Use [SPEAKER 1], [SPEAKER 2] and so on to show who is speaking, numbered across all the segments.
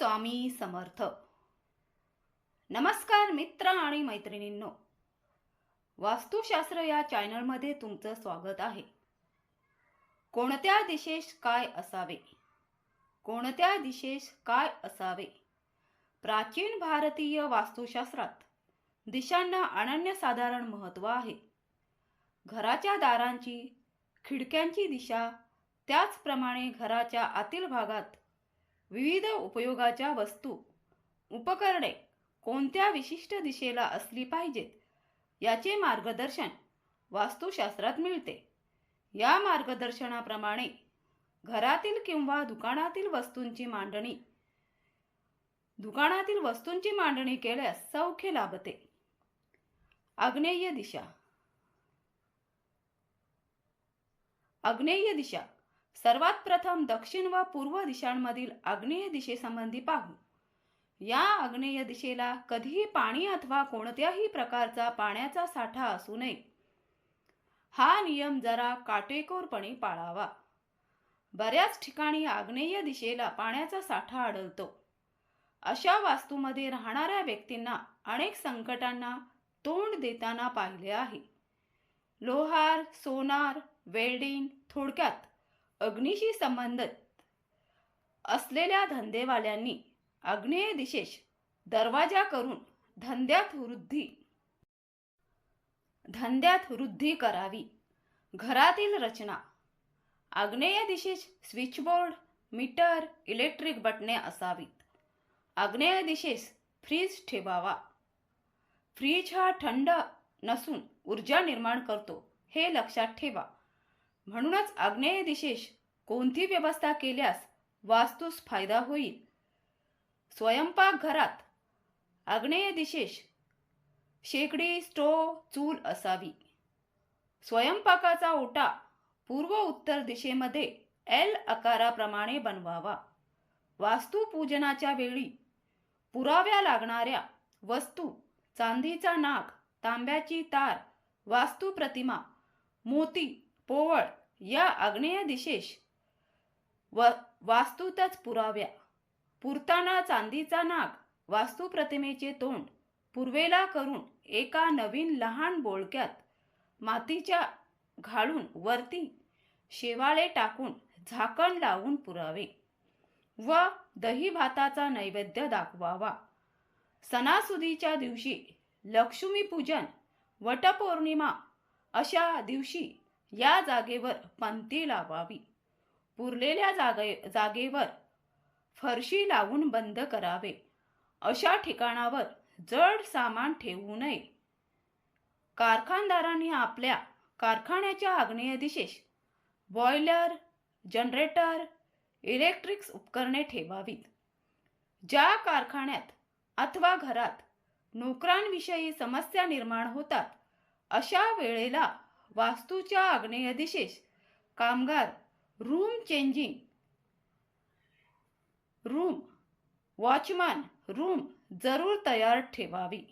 [SPEAKER 1] स्वामी समर्थ. नमस्कार मित्र आणि मैत्रिणींनो, वास्तुशास्त्र या चॅनलमध्ये तुमचं स्वागत आहे. कोणत्या दिशेस काय असावे, कोणत्या दिशेस काय असावे. प्राचीन भारतीय वास्तुशास्त्रात दिशांना अनन्यसाधारण महत्त्व आहे. घराच्या दारांची, खिडक्यांची दिशा, त्याचप्रमाणे घराच्या आतील भागात विविध उपयोगाच्या वस्तू, उपकरणे कोणत्या विशिष्ट दिशेला असली पाहिजेत याचे मार्गदर्शन वास्तुशास्त्रात मिळते. या मार्गदर्शनाप्रमाणे घरातील किंवा दुकानातील वस्तूंची मांडणी केल्यास सौख्य लाभते. आग्नेय दिशा. आग्नेय दिशा. सर्वात प्रथम दक्षिण व पूर्व दिशांमधील आग्नेय दिशेसंबंधी पाहू. या आग्नेय दिशेला कधीही पाणी अथवा कोणत्याही प्रकारचा पाण्याचा साठा असू नये. हा नियम जरा काटेकोरपणे पाळावा. बऱ्याच ठिकाणी आग्नेय दिशेला पाण्याचा साठा आढळतो. अशा वास्तूमध्ये राहणाऱ्या व्यक्तींना अनेक संकटांना तोंड देताना पाहिले आहे. लोहार, सोनार, वेल्डिंग, थोडक्यात अग्नीशी संबंधित असलेल्या धंदेवाल्यांनी आग्नेय दिशेस दरवाजा करून धंद्यात वृद्धी करावी. घरातील रचना. आग्नेय दिशेस स्विचबोर्ड, मीटर, इलेक्ट्रिक बटणे असावीत. आग्नेय दिशेस फ्रीज ठेवावा. फ्रीज हा थंड नसून ऊर्जा निर्माण करतो, हे लक्षात ठेवा. म्हणूनच आग्नेय दिशेस कोणती व्यवस्था केल्यास वास्तूस फायदा होईल. स्वयंपाकघरात आग्नेय दिशेस शेगडी, स्टोव्ह, चूल असावी. स्वयंपाकाचा ओटा पूर्व उत्तर दिशेमध्ये एल आकाराप्रमाणे बनवावा. वास्तुपूजनाच्या वेळी पुराव्या लागणाऱ्या वस्तू, चांदीचा नाग, तांब्याची तार, वास्तुप्रतिमा, मोती, पोवळ या आग्नेय दिशेस वास्तूतच पुराव्या. पुरताना चांदीचा नाग वास्तुप्रतिमेचे तोंड पूर्वेला करून एका नवीन लहान बोळक्यात मातीच्या घालून वरती शेवाळे टाकून झाकण लावून पुरावे व दही भाताचा नैवेद्य दाखवावा. सणासुदीच्या दिवशी, लक्ष्मीपूजन, वटपौर्णिमा अशा दिवशी या जागेवर पंती लावावी. पुरलेल्या जागेवर फरशी लावून बंद करावे. अशा ठिकाणावर जड सामान ठेवू नये. कारखानदारांनी आपल्या कारखान्याच्या आग्नेय दिशेस बॉयलर, जनरेटर, इलेक्ट्रिक उपकरणे ठेवावीत. ज्या कारखान्यात अथवा घरात नोकरांविषयी समस्या निर्माण होतात, अशा वेळेला वास्तूच्या आग्नेय दिशेस कामगार room, changing room, watchman room जरूर तयार ठेवावी.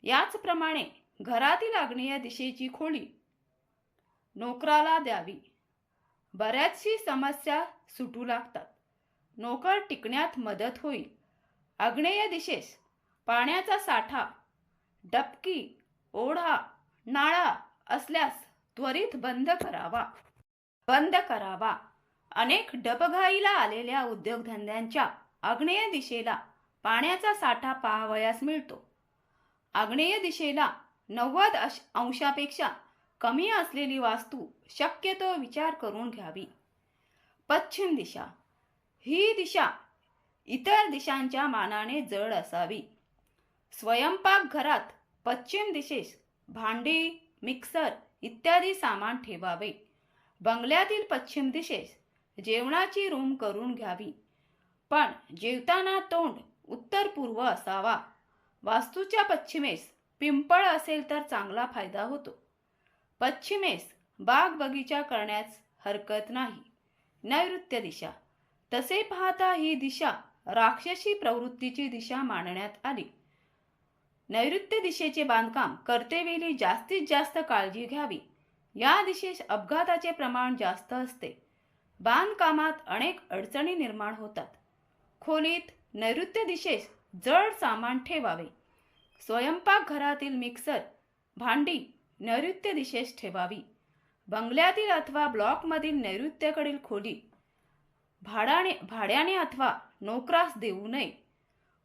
[SPEAKER 1] याचप्रमाणे घरातील आग्नेय दिशेची खोली नोकराला द्यावी. बऱ्याचशी समस्या सुटू लागतात. नोकर टिकण्यात मदत होईल. आग्नेय दिशेस पाण्याचा साठा, डबकी, ओढा, नाळा असल्यास त्वरित बंद करावा. अनेक डबघाईला आलेल्या उद्योगधंद्यांच्या आग्नेय दिशेला पाण्याचा साठा पाहावयास मिळतो. आग्नेय दिशेला 90 अंशापेक्षा कमी असलेली वास्तू शक्यतो विचार करून घ्यावी. पश्चिम दिशा. ही दिशा इतर दिशांच्या मानाने जड असावी. स्वयंपाकघरात पश्चिम दिशेस भांडी, मिक्सर इत्यादी सामान ठेवावे. बंगल्यातील पश्चिम दिशेस जेवणाची रूम करून घ्यावी, पण जेवताना तोंड उत्तर पूर्व असावा. वास्तूच्या पश्चिमेस पिंपळ असेल तर चांगला फायदा होतो. पश्चिमेस बाग बगीचा करण्यास हरकत नाही. नैऋत्य दिशा. तसे पाहता ही दिशा राक्षसी प्रवृत्तीची दिशा मानण्यात आली. नैऋत्य दिशेचे बांधकाम करतेवेळी जास्तीत जास्त काळजी घ्यावी. या दिशेस अपघाताचे प्रमाण जास्त असते. बांधकामात अनेक अडचणी निर्माण होतात. खोलीत नैऋत्य दिशेस जड सामान ठेवावे. स्वयंपाकघरातील मिक्सर, भांडी नैऋत्य दिशेस ठेवावी. बंगल्यातील अथवा ब्लॉकमधील नैऋत्येकडील खोली भाड्याने अथवा नोकरास देऊ नये.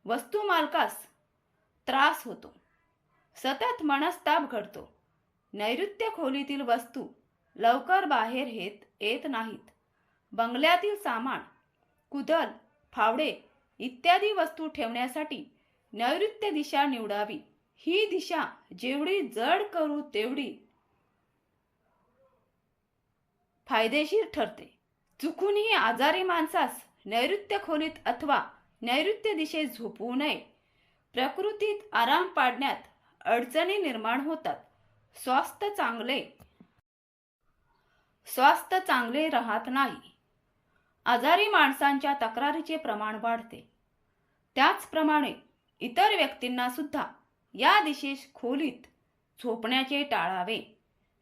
[SPEAKER 1] वस्तू मालकास त्रास होतो. सतत मनस्ताप घडतो. नैऋत्य खोलीतील वस्तू लवकर बाहेर येत नाहीत. बंगल्यातील सामान, कुदल, फावडे इत्यादी वस्तू ठेवण्यासाठी नैऋत्य दिशा निवडावी. ही दिशा जेवढी जड करू तेवढी फायदेशीर ठरते. चुकूनही आजारी माणसास नैऋत्य खोलीत अथवा नैऋत्य दिशेत झोपवू नये. प्रकृतीत आराम पाडण्यात अडचणी निर्माण होतात. स्वास्थ्य चांगले राहत नाही. आजारी माणसांच्या तक्रारीचे प्रमाण वाढते. त्याचप्रमाणे इतर व्यक्तींना सुद्धा या दिशेस खोलीत झोपण्याचे टाळावे.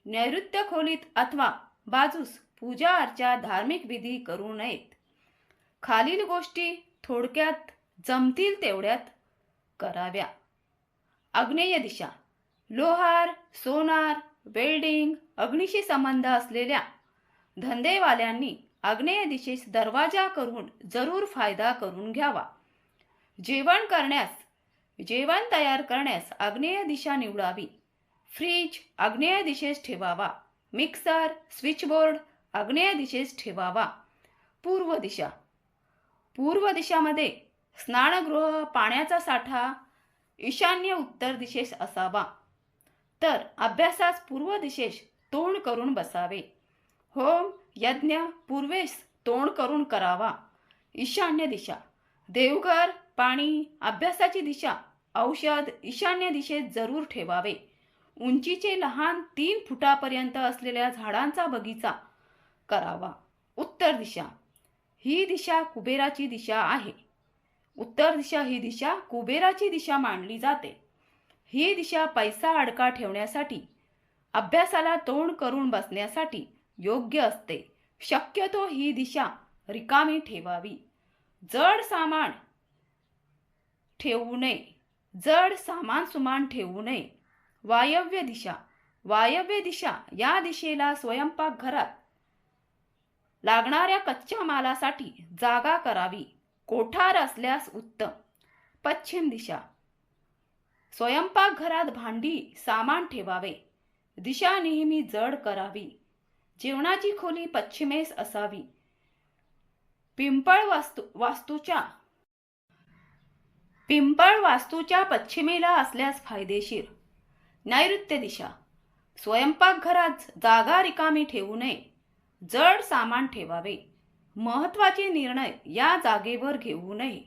[SPEAKER 1] नैऋत्य खोलीत अथवा बाजूस पूजा अर्चा, धार्मिक विधी करू नयेत. खालील गोष्टी थोडक्यात जमतील तेवढ्यात कराव्या. आग्नेय दिशा. लोहार, सोनार, वेल्डिंग, अग्नीशी संबंध असलेल्या धंदेवाल्यांनी आग्नेय दिशेस दरवाजा करून जरूर फायदा करून घ्यावा. जेवण तयार करण्यास आग्नेय दिशा निवडावी. फ्रीज आग्नेय दिशेस ठेवावा. मिक्सर, स्विचबोर्ड आग्नेय दिशेस ठेवावा. पूर्व दिशा. पूर्व दिशामध्ये स्नानगृह, पाण्याचा साठा ईशान्य उत्तर दिशेस असावा. तर अभ्यासास पूर्व दिशेस तोंड करून बसावे. होम, यज्ञ पूर्वेस तोंड करून करावा. ईशान्य दिशा. देवघर, पाणी, अभ्यासाची दिशा, औषध ईशान्य दिशेत जरूर ठेवावे. उंचीचे लहान 3 फुटापर्यंत असलेल्या झाडांचा बगीचा करावा. उत्तर दिशा. ही दिशा कुबेराची दिशा आहे. उत्तर दिशा ही दिशा कुबेराची दिशा मानली जाते. ही दिशा पैसा अडका ठेवण्यासाठी, अभ्यासाला तोंड करून बसण्यासाठी योग्य असते. शक्यतो ही दिशा रिकामी ठेवावी. जड सामान ठेवू नये. जड सामान ठेवू नये. वायव्य दिशा. वायव्य दिशा या दिशेला स्वयंपाकघरात लागणाऱ्या कच्च्या मालासाठी जागा करावी. कोठार असल्यास उत्तम. पश्चिम दिशा. स्वयंपाकघरात भांडी, सामान ठेवावे. दिशा नेहमी जड करावी. जेवणाची खोली पश्चिमेस असावी. पिंपळ वास्तूच्या पश्चिमेला असल्यास फायदेशीर. नैऋत्य दिशा. स्वयंपाकघरात जागा रिकामी ठेवू नये. जड सामान ठेवावे. महत्त्वाचे निर्णय या जागेवर घेऊ नये.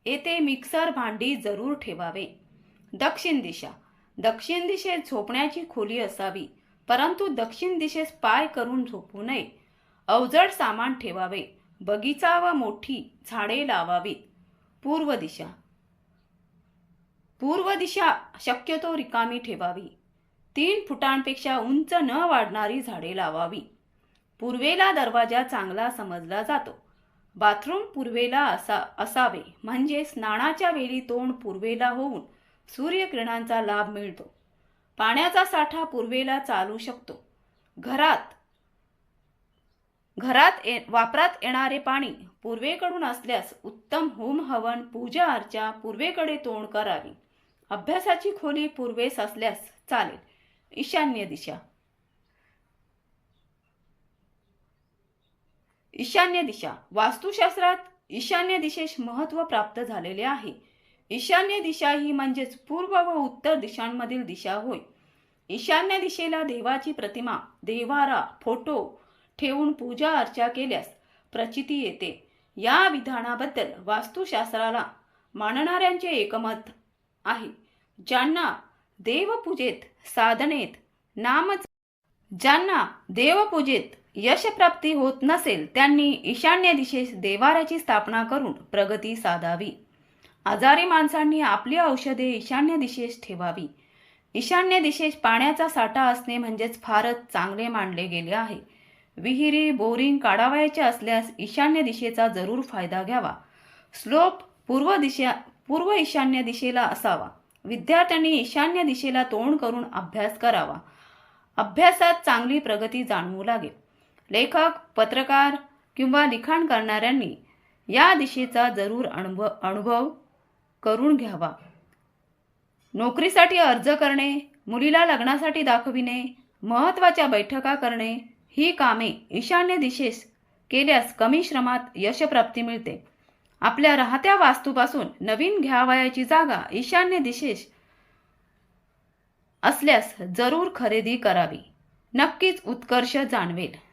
[SPEAKER 1] येथे मिक्सर, भांडी जरूर ठेवावे. दक्षिण दिशा. दक्षिण दिशेत झोपण्याची खोली असावी, परंतु दक्षिण दिशेस पाय करून झोपू नये. अवजड सामान ठेवावे. बगीचा व मोठी झाडे लावावीत. पूर्व दिशा. पूर्व दिशा शक्यतो रिकामी ठेवावी. 3 फुटांपेक्षा उंच न वाढणारी झाडे लावावी. पूर्वेला दरवाजा चांगला समजला जातो. बाथरूम पूर्वेला असावे, म्हणजे स्नानाच्या वेळी तोंड पूर्वेला होऊन सूर्यकिरणांचा लाभ मिळतो. पाण्याचा साठा पूर्वेला चालू शकतो. घरात वापरात येणारे पाणी पूर्वेकडून असल्यास उत्तम. होम, हवन, पूजा अर्चा पूर्वेकडे तोंड करावी. अभ्यासाची खोली पूर्वेस असल्यास चालेल. ईशान्य दिशा. ईशान्य दिशा. वास्तुशास्त्रात ईशान्य दिशेस महत्त्व प्राप्त झालेले आहे. ईशान्य दिशा ही म्हणजेच पूर्व व उत्तर दिशांमधील दिशा होय. ईशान्य दिशेला देवाची प्रतिमा, देव्हारा, फोटो ठेवून पूजा अर्चा केल्यास प्रचिती येते. या विधानाबद्दल वास्तुशास्त्राला मानणाऱ्यांचे एकमत आहे. ज्यांना देवपूजेत यशप्राप्ती होत नसेल त्यांनी ईशान्य दिशेस देवाऱ्याची स्थापना करून प्रगती साधावी. आजारी माणसांनी आपली औषधे ईशान्य दिशेस ठेवावी. ईशान्य दिशेस पाण्याचा साठा असणे म्हणजेच फारच चांगले मानले गेले आहे. विहिरी, बोरिंग काढावयाचे असल्यास ईशान्य दिशेचा जरूर फायदा घ्यावा. स्लोप पूर्व ईशान्य दिशेला असावा. विद्यार्थ्यांनी ईशान्य दिशेला तोंड करून अभ्यास करावा. अभ्यासात चांगली प्रगती जाणवू लागेल. लेखक, पत्रकार किंवा लिखाण करणाऱ्यांनी या दिशेचा जरूर अनुभव करून घ्यावा. नोकरीसाठी अर्ज करणे, मुलीला लग्नासाठी दाखविणे, महत्त्वाच्या बैठका करणे ही कामे ईशान्य दिशेस केल्यास कमी श्रमात यशप्राप्ती मिळते. आपल्या राहत्या वास्तूपासून नवीन घ्यावयाची जागा ईशान्य दिशेस असल्यास जरूर खरेदी करावी. नक्कीच उत्कर्ष जाणवेल.